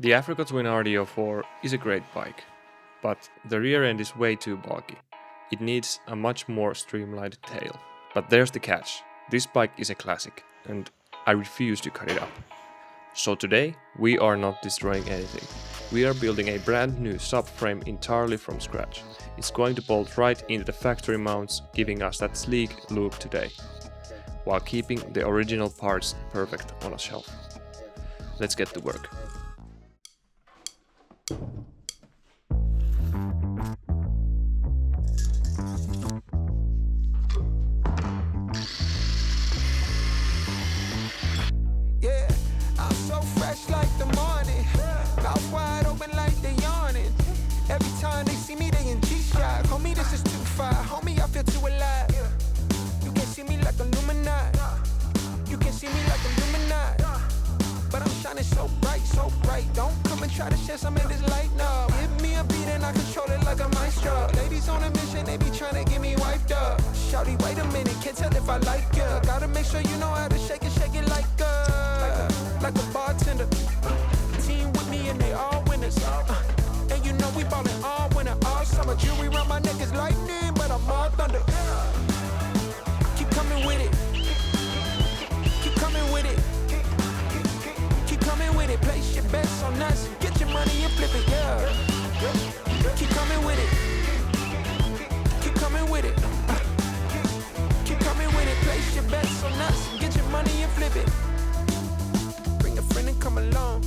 The Africa Twin RDO4 is a great bike, but the rear end is way too bulky. It needs a much more streamlined tail. But there's the catch. This bike is a classic, and I refuse to cut it up. So today, we are not destroying anything. We are building a brand new subframe entirely from scratch. It's going to bolt right into the factory mounts, giving us that sleek look today, while keeping the original parts perfect on a shelf. Let's get to work. Yeah, I'm so fresh like the morning. Mouth wide open like they yawning. Every time they see me, they in G-Shock. Homie, this is too far. Homie, I feel too alive. You can see me like Illuminati. You can see me like Illuminati. But I'm shining so bright, so bright. Don't come and try to share some of this light, no. Give me a beat and I control it like a maestro. Ladies on a mission, they be trying to get me wiped up. Shawty, wait a minute, can't tell if I like ya. Gotta make sure you know how to shake it like a bartender. Team with me and they all winners. And you know we ballin' all winter, all summer. Jewelry around my neck is lightning, but I'm all thunder. Keep coming with it. Keep coming with it. Keep coming with it. Place your bets on us. Get your money and flip it, yeah. Keep coming with it. Keep coming with it. Keep coming with it. Place your bets on us. Get your money and flip it. Bring a friend and come along.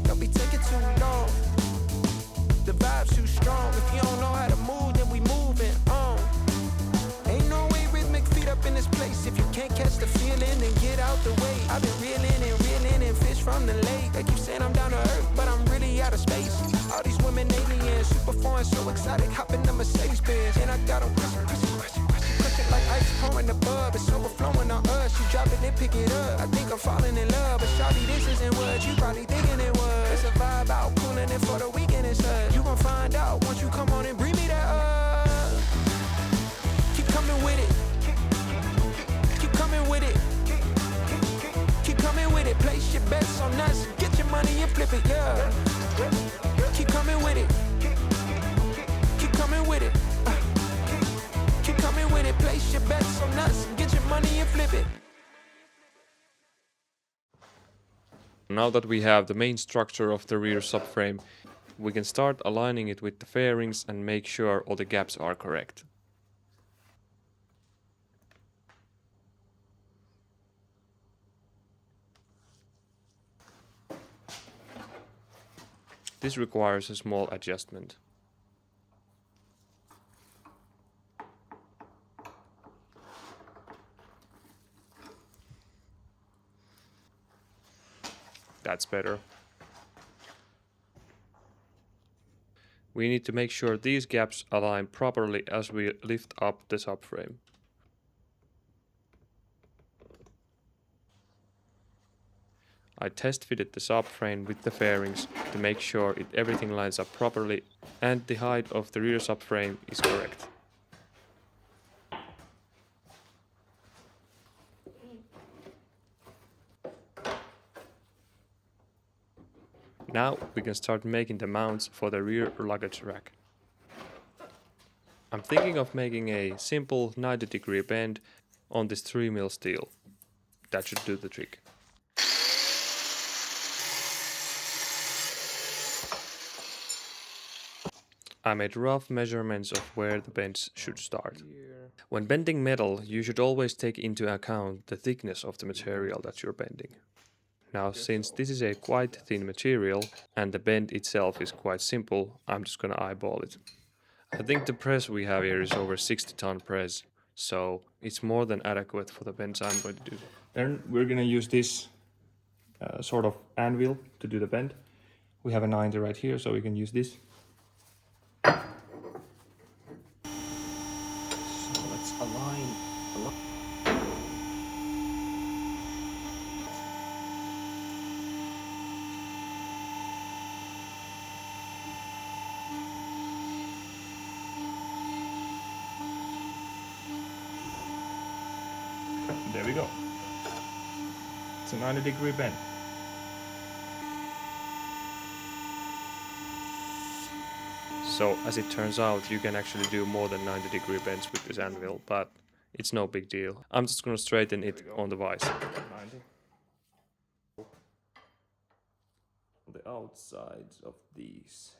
Don't be taking too long. The vibe's too strong. If you don't know how to move, then we moving on. Ain't no way rhythmic feet up in this place. If you can't catch the feeling, then get out the way. I've been reeling and fish from the lake. They keep saying I'm down to earth, but I'm really out of space. All these women aliens, super foreign, so exotic. Hop in the Mercedes Benz, and I got them crushing like ice pouring above. It's overflowing on us. You drop it, then pick it up. I think I'm falling in love, but shawty, this isn't what you probably thinking it was. It's a vibe out, cooling it for the weekend and such. You gon' find out once you come on and bring me that up. Keep coming with it. Keep coming with it. Keep coming with it. Place your bets on us. Get your money and flip it, yeah. Keep coming with it. Keep coming with it. Keep coming with it. Place your bets on us. Get your money and flip it. Now that we have the main structure of the rear subframe, we can start aligning it with the fairings and make sure all the gaps are correct. This requires a small adjustment. That's better. We need to make sure these gaps align properly as we lift up the subframe. I test fitted the subframe with the fairings to make sure everything lines up properly and the height of the rear subframe is correct. Now we can start making the mounts for the rear luggage rack. I'm thinking of making a simple 90-degree bend on this 3mm steel. That should do the trick. I made rough measurements of where the bends should start. When bending metal, you should always take into account the thickness of the material that you're bending. Now, since this is a quite thin material and the bend itself is quite simple, I'm just gonna eyeball it. I think the press we have here is over 60-ton press, so it's more than adequate for the bends I'm going to do. Then we're gonna use this sort of anvil to do the bend. We have a 90 right here, so we can use this. So let's align. There we go. It's a 90-degree bend. So as it turns out, you can actually do more than 90-degree bends with this anvil, but it's no big deal. I'm just gonna straighten it on the vise. 90. On the outsides of these.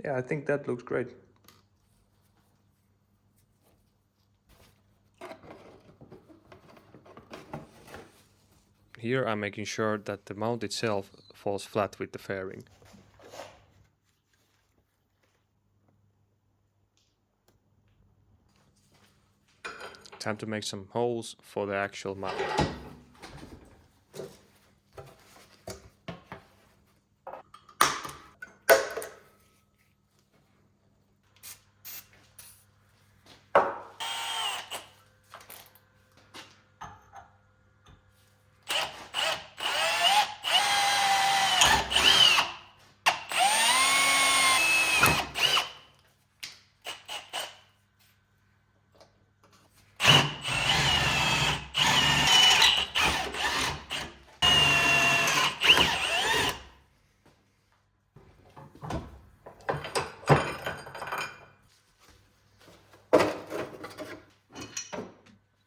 Yeah, I think that looks great. Here I'm making sure that the mount itself falls flat with the fairing. Time to make some holes for the actual mount.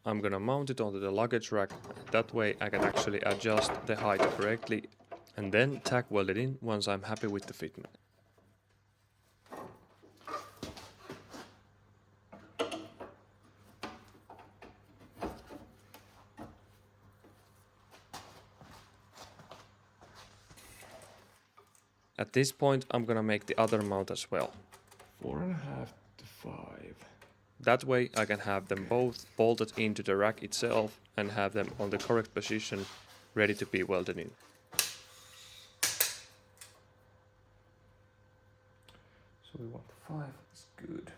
I'm gonna mount it onto the luggage rack, that way I can actually adjust the height correctly and then tack weld it in once I'm happy with the fitment. At this point I'm gonna make the other mount as well. 4.5 to 5. That way I can have them both bolted into the rack itself and have them on the correct position, ready to be welded in. So we want 5, it's good.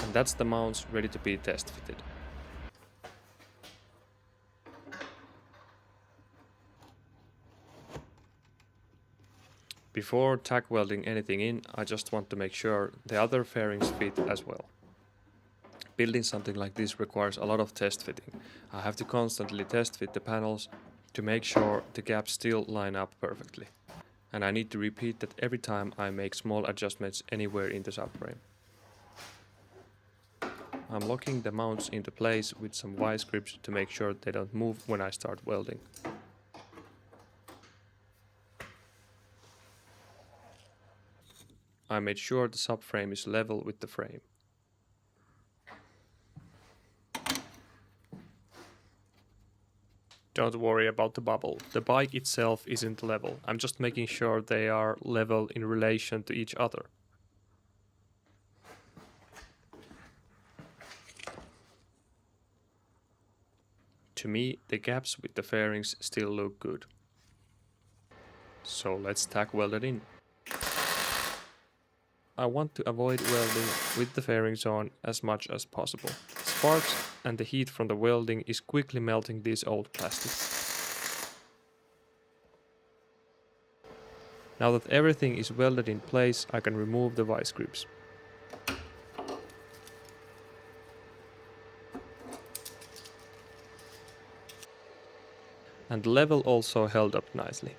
And that's the mounts ready to be test fitted. Before tack welding anything in, I just want to make sure the other fairings fit as well. Building something like this requires a lot of test fitting. I have to constantly test fit the panels to make sure the gaps still line up perfectly. And I need to repeat that every time I make small adjustments anywhere in the subframe. I'm locking the mounts into place with some vice grips to make sure they don't move when I start welding. I made sure the subframe is level with the frame. Don't worry about the bubble. The bike itself isn't level. I'm just making sure they are level in relation to each other. To me, the gaps with the fairings still look good. So let's tack weld it in. I want to avoid welding with the fairings on as much as possible. Sparks and the heat from the welding is quickly melting these old plastics. Now that everything is welded in place, I can remove the vice grips. And the level also held up nicely.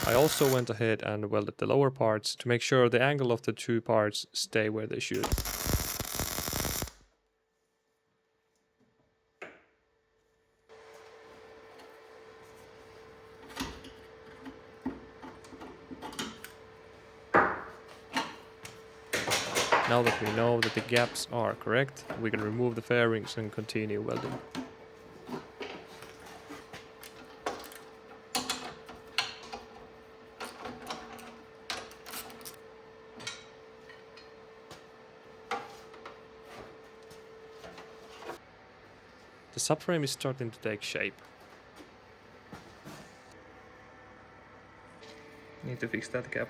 I also went ahead and welded the lower parts to make sure the angle of the two parts stay where they should. Now that we know that the gaps are correct, we can remove the fairings and continue welding. The subframe is starting to take shape. Need to fix that gap.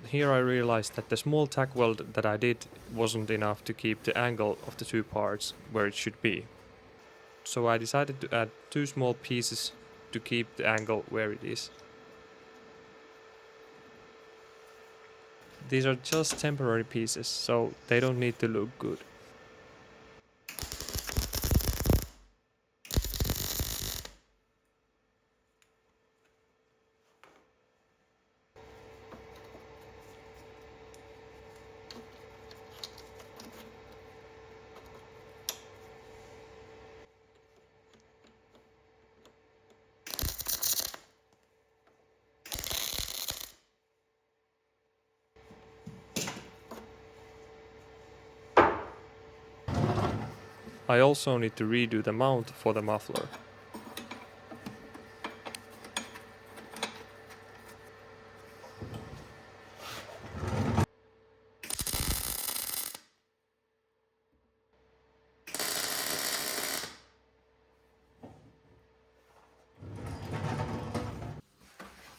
Here I realized that the small tack weld that I did wasn't enough to keep the angle of the two parts where it should be. So I decided to add two small pieces to keep the angle where it is. These are just temporary pieces, so they don't need to look good. I also need to redo the mount for the muffler.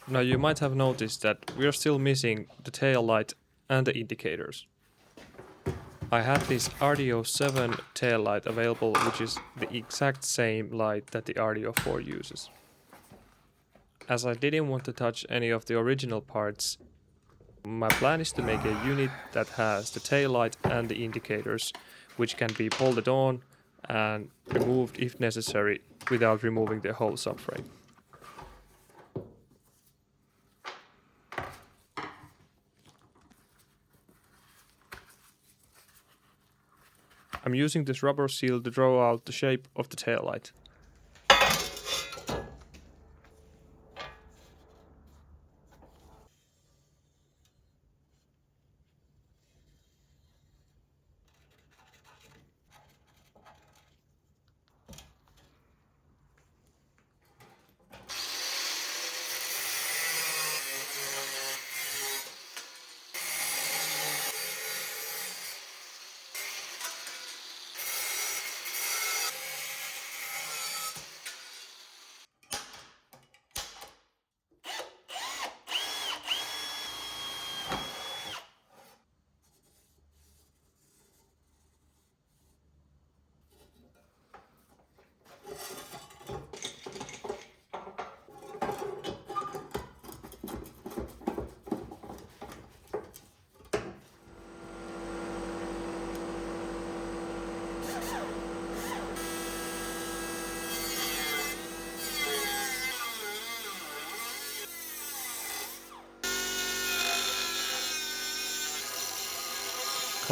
Now you might have noticed that we are still missing the tail light and the indicators. I had this RDO7 tail light available, which is the exact same light that the RDO4 uses. As I didn't want to touch any of the original parts, my plan is to make a unit that has the tail light and the indicators, which can be bolted on and removed if necessary without removing the whole subframe. I'm using this rubber seal to draw out the shape of the tail light.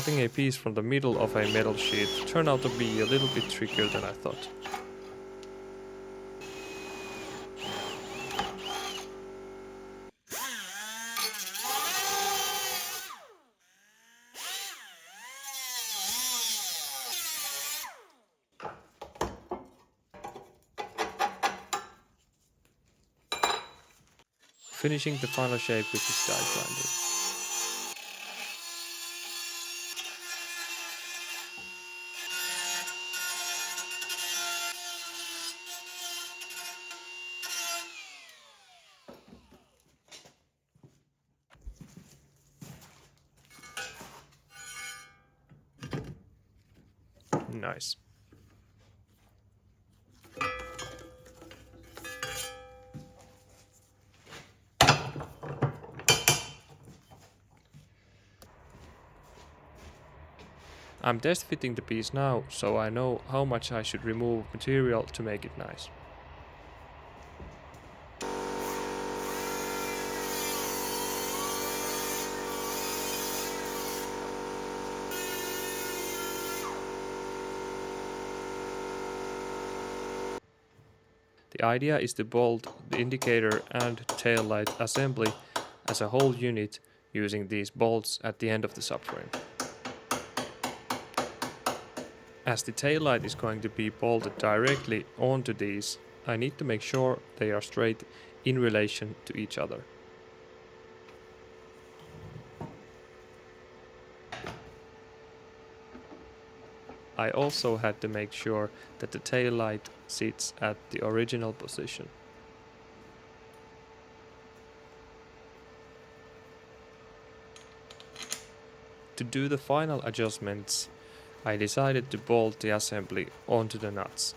Cutting a piece from the middle of a metal sheet turned out to be a little bit trickier than I thought. Finishing the final shape with this die grinder. Nice. I'm test fitting the piece now, so I know how much I should remove material to make it nice. The idea is to bolt the indicator and tail light assembly as a whole unit using these bolts at the end of the subframe. As the tail light is going to be bolted directly onto these, I need to make sure they are straight in relation to each other. I also had to make sure that the tail light sits at the original position. To do the final adjustments, I decided to bolt the assembly onto the nuts.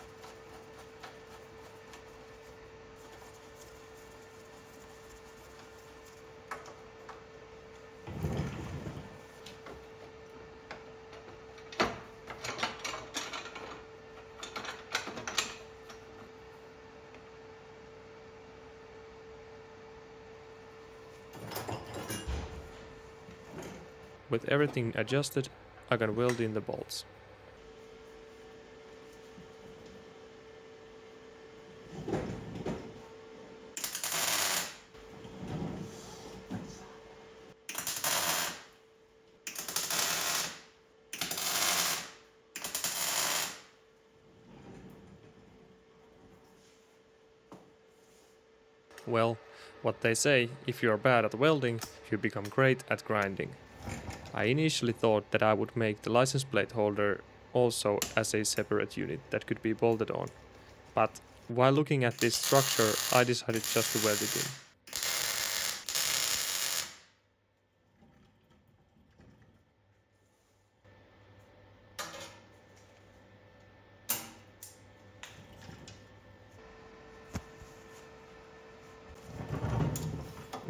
With everything adjusted, I can weld in the bolts. Well, what they say, if you are bad at welding, you become great at grinding. I initially thought that I would make the license plate holder also as a separate unit that could be bolted on, but while looking at this structure, I decided just to weld it in.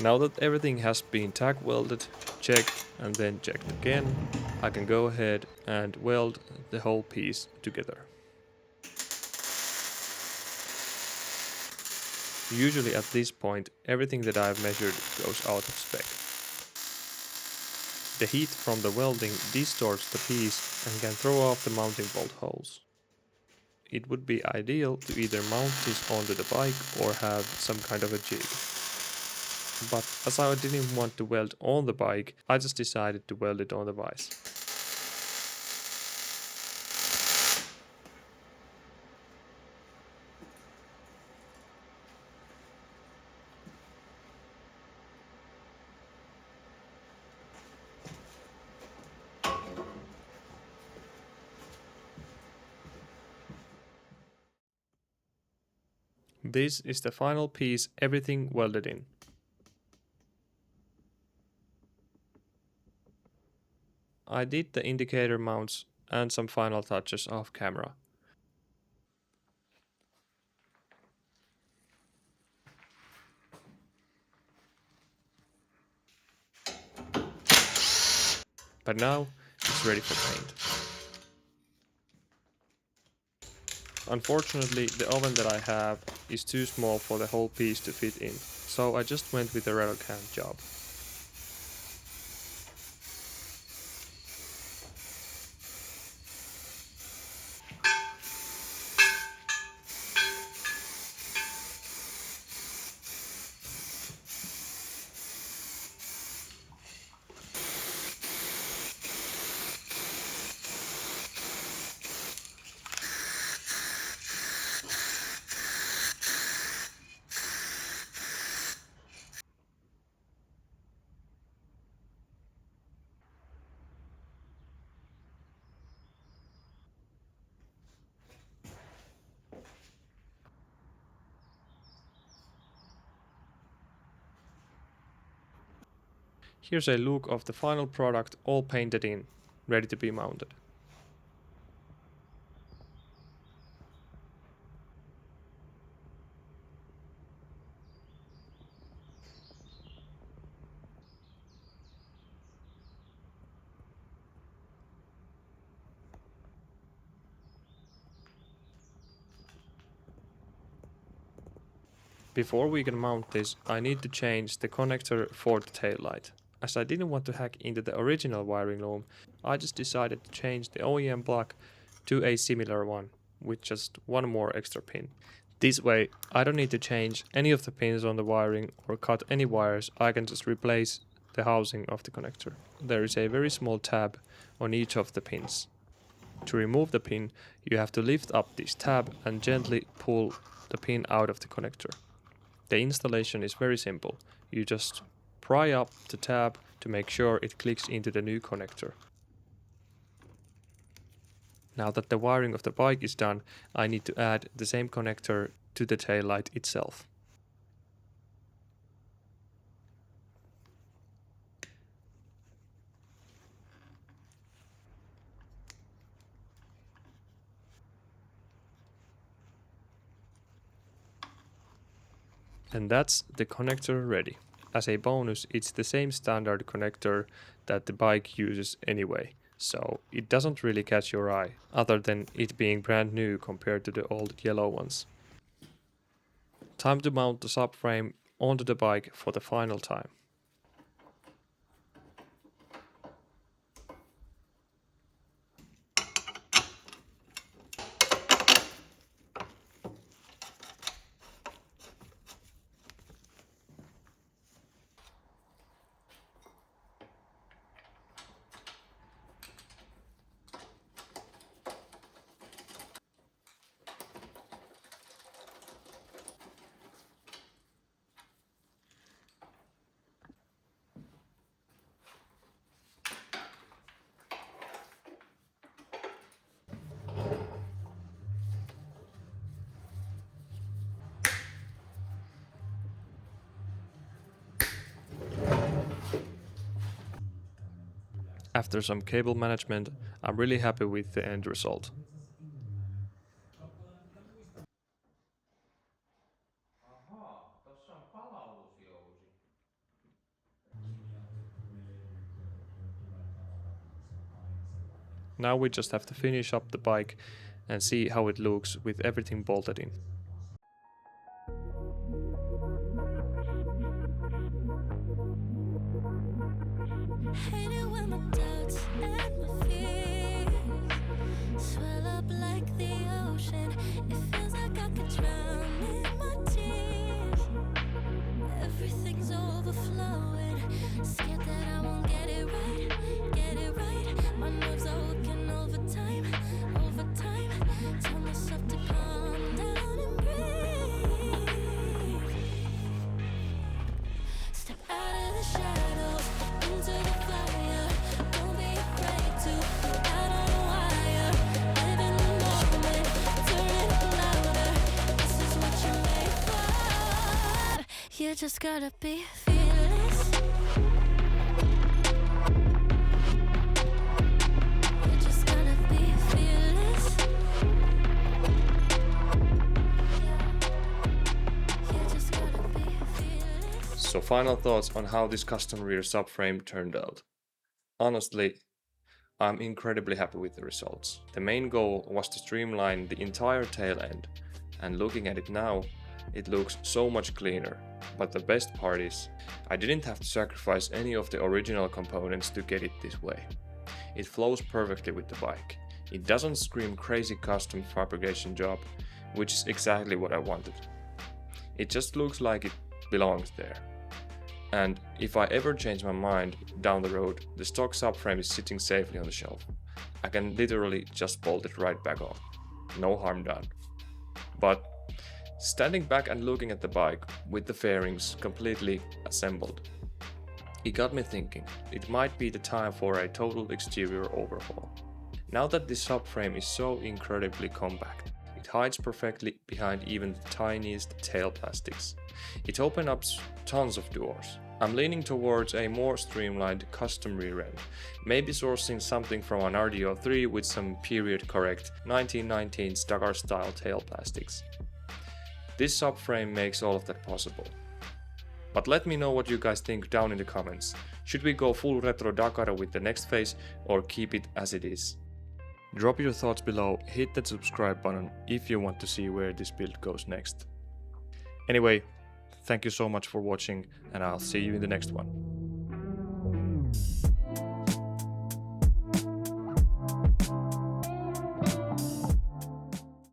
Now that everything has been tack welded, checked and then checked again, I can go ahead and weld the whole piece together. Usually at this point, everything that I've measured goes out of spec. The heat from the welding distorts the piece and can throw off the mounting bolt holes. It would be ideal to either mount this onto the bike or have some kind of a jig. But as I didn't want to weld on the bike, I just decided to weld it on the vise. This is the final piece, everything welded in. I did the indicator mounts and some final touches off camera. But now it's ready for paint. Unfortunately, the oven that I have is too small for the whole piece to fit in, so I just went with a rattle can job. Here's a look of the final product all painted in, ready to be mounted. Before we can mount this, I need to change the connector for the taillight. As I didn't want to hack into the original wiring loom, I just decided to change the OEM block to a similar one, with just one more extra pin. This way, I don't need to change any of the pins on the wiring or cut any wires, I can just replace the housing of the connector. There is a very small tab on each of the pins. To remove the pin, you have to lift up this tab and gently pull the pin out of the connector. The installation is very simple. You just pry up the tab to make sure it clicks into the new connector. Now that the wiring of the bike is done, I need to add the same connector to the taillight itself. And that's the connector ready. As a bonus, it's the same standard connector that the bike uses anyway, so it doesn't really catch your eye, other than it being brand new compared to the old yellow ones. Time to mount the subframe onto the bike for the final time. After some cable management, I'm really happy with the end result. Now we just have to finish up the bike and see how it looks with everything bolted in. Hate it when my doubts and my fears swell up like the ocean. It feels like I could drown in my tears. Everything's overflowing. Scared that I won't get it right, get it right. My nerves are working overtime, overtime. Tell myself to calm down and breathe. Step out of the shadows into the fire. Don't be afraid to go out on a wire. Live in the moment, turn it louder. This is what you're made for. You just gotta be fearless. You just gotta be fearless. You just gotta be fearless. So final thoughts on how this custom rear subframe turned out. Honestly, I'm incredibly happy with the results. The main goal was to streamline the entire tail end, and looking at it now, it looks so much cleaner. But the best part is, I didn't have to sacrifice any of the original components to get it this way. It flows perfectly with the bike. It doesn't scream crazy custom fabrication job, which is exactly what I wanted. It just looks like it belongs there. And if I ever change my mind down the road, the stock subframe is sitting safely on the shelf. I can literally just bolt it right back on. No harm done. But standing back and looking at the bike with the fairings completely assembled, it got me thinking, it might be the time for a total exterior overhaul. Now that this subframe is so incredibly compact, it hides perfectly behind even the tiniest tail plastics. It opens up tons of doors. I'm leaning towards a more streamlined custom rear end, maybe sourcing something from an RDO3 with some period correct 1919s Dakar style tail plastics. This subframe makes all of that possible. But let me know what you guys think down in the comments. Should we go full retro Dakar with the next phase or keep it as it is? Drop your thoughts below, hit that subscribe button if you want to see where this build goes next. Anyway, thank you so much for watching and I'll see you in the next one.